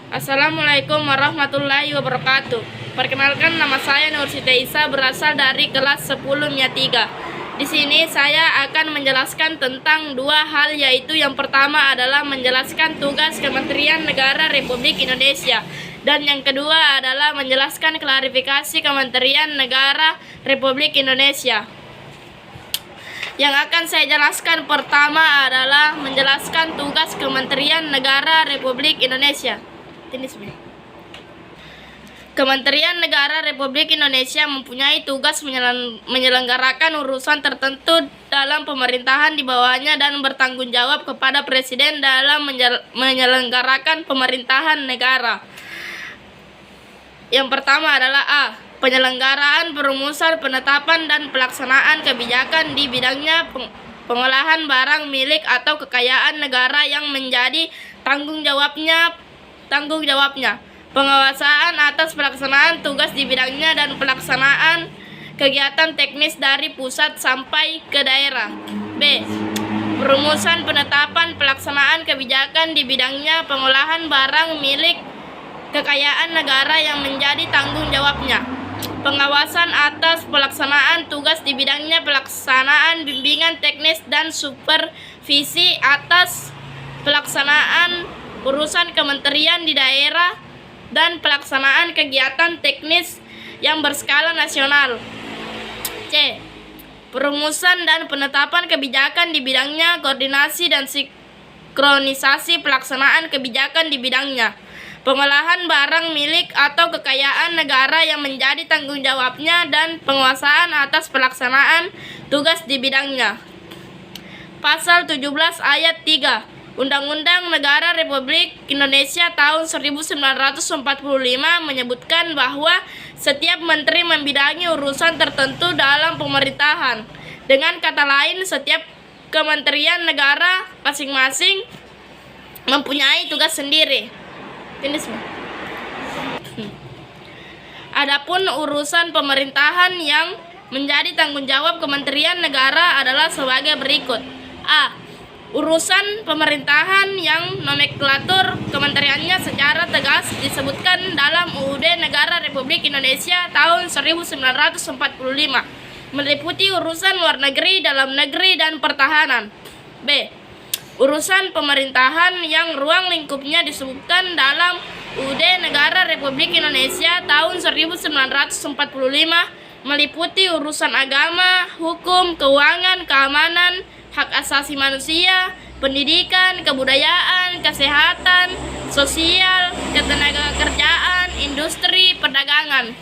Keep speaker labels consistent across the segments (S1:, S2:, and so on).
S1: Assalamualaikum warahmatullahi wabarakatuh. Perkenalkan, nama saya Nur Siti Isa, berasal dari kelas 10 MIA 3. Di sini saya akan menjelaskan tentang dua hal, yaitu yang pertama adalah menjelaskan tugas Kementerian Negara Republik Indonesia, dan yang kedua adalah menjelaskan klarifikasi Kementerian Negara Republik Indonesia. Yang akan saya jelaskan pertama adalah menjelaskan tugas Kementerian Negara Republik Indonesia. Kementerian Negara Republik Indonesia mempunyai tugas menyelenggarakan urusan tertentu dalam pemerintahan di bawahnya dan bertanggung jawab kepada Presiden dalam menyelenggarakan pemerintahan negara. Yang pertama adalah A. Penyelenggaraan, perumusan, penetapan, dan pelaksanaan kebijakan di bidangnya pengolahan barang milik atau kekayaan negara yang menjadi tanggung jawabnya, pengawasan atas pelaksanaan tugas di bidangnya dan pelaksanaan kegiatan teknis dari pusat sampai ke daerah. B. Perumusan, penetapan, pelaksanaan kebijakan di bidangnya pengolahan barang milik kekayaan negara yang menjadi tanggung jawabnya, pengawasan atas pelaksanaan tugas di bidangnya, pelaksanaan bimbingan teknis dan supervisi atas pelaksanaan urusan kementerian di daerah dan pelaksanaan kegiatan teknis yang berskala nasional. C. Perumusan dan penetapan kebijakan di bidangnya, koordinasi dan sinkronisasi pelaksanaan kebijakan di bidangnya, pengolahan barang milik atau kekayaan negara yang menjadi tanggung jawabnya, dan penguasaan atas pelaksanaan tugas di bidangnya. Pasal 17 ayat 3 Undang-Undang Negara Republik Indonesia tahun 1945 menyebutkan bahwa setiap menteri membidangi urusan tertentu dalam pemerintahan. Dengan kata lain, setiap kementerian negara masing-masing mempunyai tugas sendiri. Adapun urusan pemerintahan yang menjadi tanggung jawab kementerian negara adalah sebagai berikut. A. Urusan pemerintahan yang nomenklatur kementeriannya secara tegas disebutkan dalam UUD Negara Republik Indonesia tahun 1945, meliputi urusan luar negeri, dalam negeri, dan pertahanan. B. Urusan pemerintahan yang ruang lingkupnya disebutkan dalam UUD Negara Republik Indonesia tahun 1945, meliputi urusan agama, hukum, keuangan, keamanan, hak asasi manusia, pendidikan, kebudayaan, kesehatan, sosial, ketenagakerjaan, industri, perdagangan,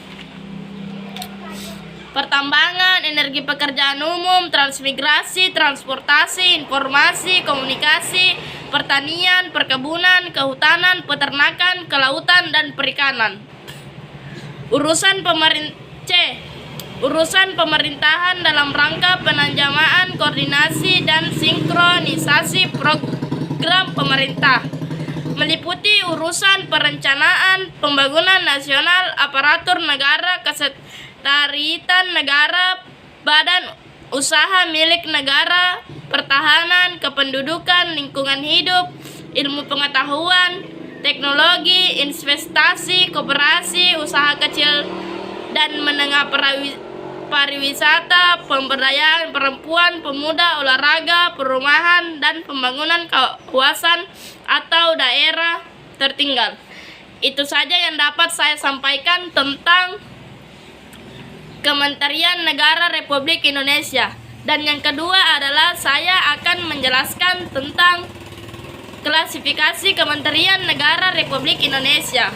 S1: pertambangan, energi, pekerjaan umum, transmigrasi, transportasi, informasi, komunikasi, pertanian, perkebunan, kehutanan, peternakan, kelautan, dan perikanan. Urusan pemerintahan dalam rangka penanjamaan, koordinasi, dan sinkronisasi program pemerintah, meliputi urusan perencanaan, pembangunan nasional, aparatur negara, kesetaritan negara, badan usaha milik negara, pertahanan, kependudukan, lingkungan hidup, ilmu pengetahuan, teknologi, investasi, koperasi, usaha kecil dan menengah, pariwisata, pemberdayaan perempuan, pemuda, olahraga, perumahan, dan pembangunan kawasan atau daerah tertinggal. Itu saja yang dapat saya sampaikan tentang Kementerian Negara Republik Indonesia. Dan yang kedua adalah saya akan menjelaskan tentang klasifikasi Kementerian Negara Republik Indonesia.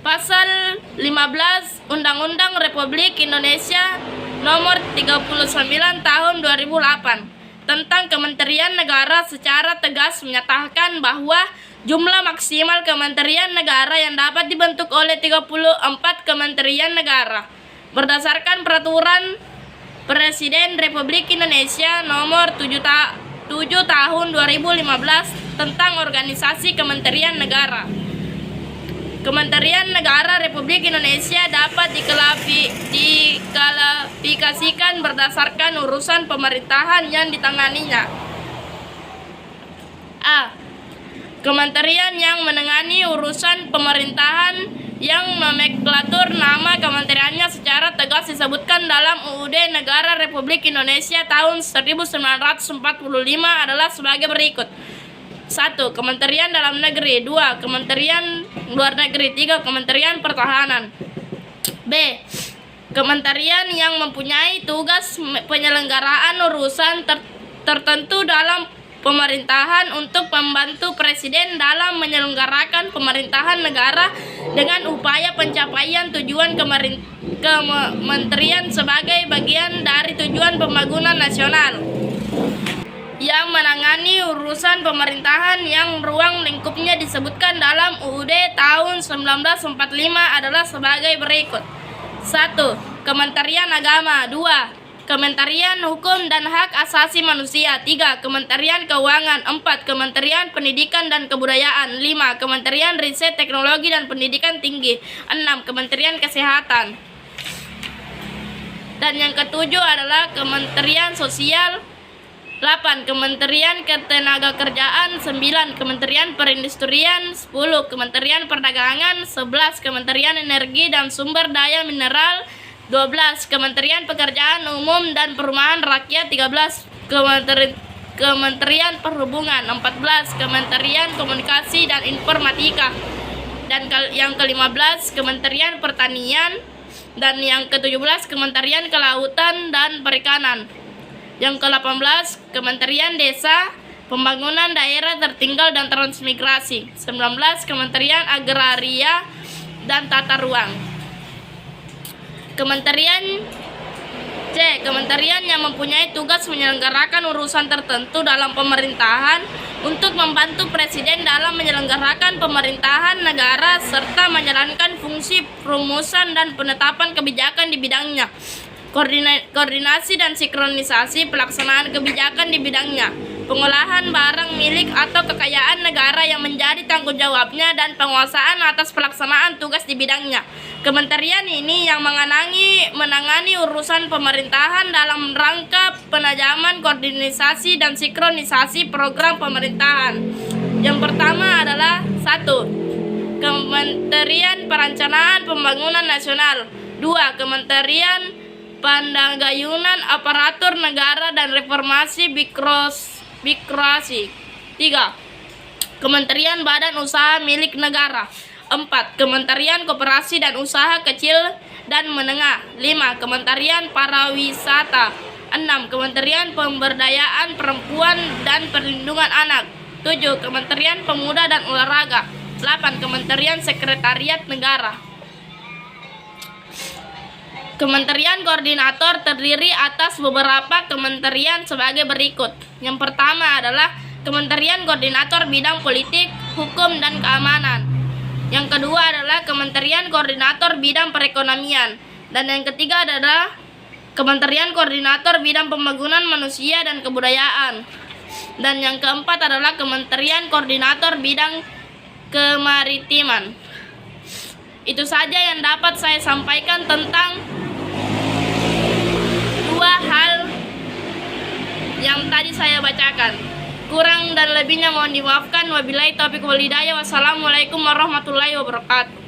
S1: Pasal 15 Undang-Undang Republik Indonesia Nomor 39 Tahun 2008 tentang Kementerian Negara secara tegas menyatakan bahwa jumlah maksimal kementerian negara yang dapat dibentuk oleh 34 kementerian negara berdasarkan Peraturan Presiden Republik Indonesia Nomor 7 Tahun 2015 tentang Organisasi Kementerian Negara. Kementerian Negara Republik Indonesia dapat diklasifikasikan berdasarkan urusan pemerintahan yang ditanganinya. A. Kementerian yang menangani urusan pemerintahan yang nomenklatur nama kementeriannya secara tegas disebutkan dalam UUD Negara Republik Indonesia tahun 1945 adalah sebagai berikut. 1. Kementerian Dalam Negeri. 2. Kementerian Luar Negeri. 3. Kementerian Pertahanan. B. Kementerian yang mempunyai tugas penyelenggaraan urusan tertentu dalam pemerintahan untuk membantu Presiden dalam menyelenggarakan pemerintahan negara dengan upaya pencapaian tujuan kementerian sebagai bagian dari tujuan pembangunan nasional. Yang menangani urusan pemerintahan yang ruang lingkupnya disebutkan dalam UUD tahun 1945 adalah sebagai berikut. 1. Kementerian Agama. 2. Kementerian Hukum dan Hak Asasi Manusia. 3. Kementerian Keuangan. 4. Kementerian Pendidikan dan Kebudayaan. 5. Kementerian Riset Teknologi dan Pendidikan Tinggi. 6. Kementerian Kesehatan. Dan yang ketujuh adalah Kementerian Sosial. 8. Kementerian Ketenagakerjaan. 9. Kementerian Perindustrian. 10. Kementerian Perdagangan. 11. Kementerian Energi dan Sumber Daya Mineral. 12. Kementerian Pekerjaan Umum dan Perumahan Rakyat. 13. Kementerian Perhubungan. 14. Kementerian Komunikasi dan Informatika. Dan yang ke-15 Kementerian Pertanian. Dan yang ke-17 Kementerian Kelautan dan Perikanan. Yang ke-18 Kementerian Desa, Pembangunan Daerah Tertinggal dan Transmigrasi. 19. Kementerian Agraria dan Tata Ruang. Kementerian yang mempunyai tugas menyelenggarakan urusan tertentu dalam pemerintahan untuk membantu Presiden dalam menyelenggarakan pemerintahan negara serta menjalankan fungsi perumusan dan penetapan kebijakan di bidangnya. Koordinasi dan sinkronisasi pelaksanaan kebijakan di bidangnya. Pengolahan barang milik atau kekayaan negara yang menjadi tanggung jawabnya dan penguasaan atas pelaksanaan tugas di bidangnya. Kementerian ini yang menangani urusan pemerintahan dalam rangka penajaman koordinasi dan sinkronisasi program pemerintahan. Yang pertama adalah 1. Kementerian Perencanaan Pembangunan Nasional. 2. Kementerian Pandagayunan Aparatur Negara dan Reformasi Birokrasi. 3. Kementerian Badan Usaha Milik Negara. 4. Kementerian Koperasi dan Usaha Kecil dan Menengah. 5. Kementerian Pariwisata. 6. Kementerian Pemberdayaan Perempuan dan Perlindungan Anak. 7. Kementerian Pemuda dan Olahraga. 8. Kementerian Sekretariat Negara. Kementerian koordinator terdiri atas beberapa kementerian sebagai berikut. Yang pertama adalah Kementerian Koordinator Bidang Politik, Hukum, dan Keamanan. Yang kedua adalah Kementerian Koordinator Bidang Perekonomian. Dan yang ketiga adalah Kementerian Koordinator Bidang Pembangunan Manusia dan Kebudayaan. Dan yang keempat adalah Kementerian Koordinator Bidang Kemaritiman. Itu saja yang dapat saya sampaikan tentang dua hal yang tadi saya bacakan. Kurang dan lebihnya mohon dimaafkan. Wabillahi taufiq wal hidayah. Wassalamualaikum warahmatullahi wabarakatuh.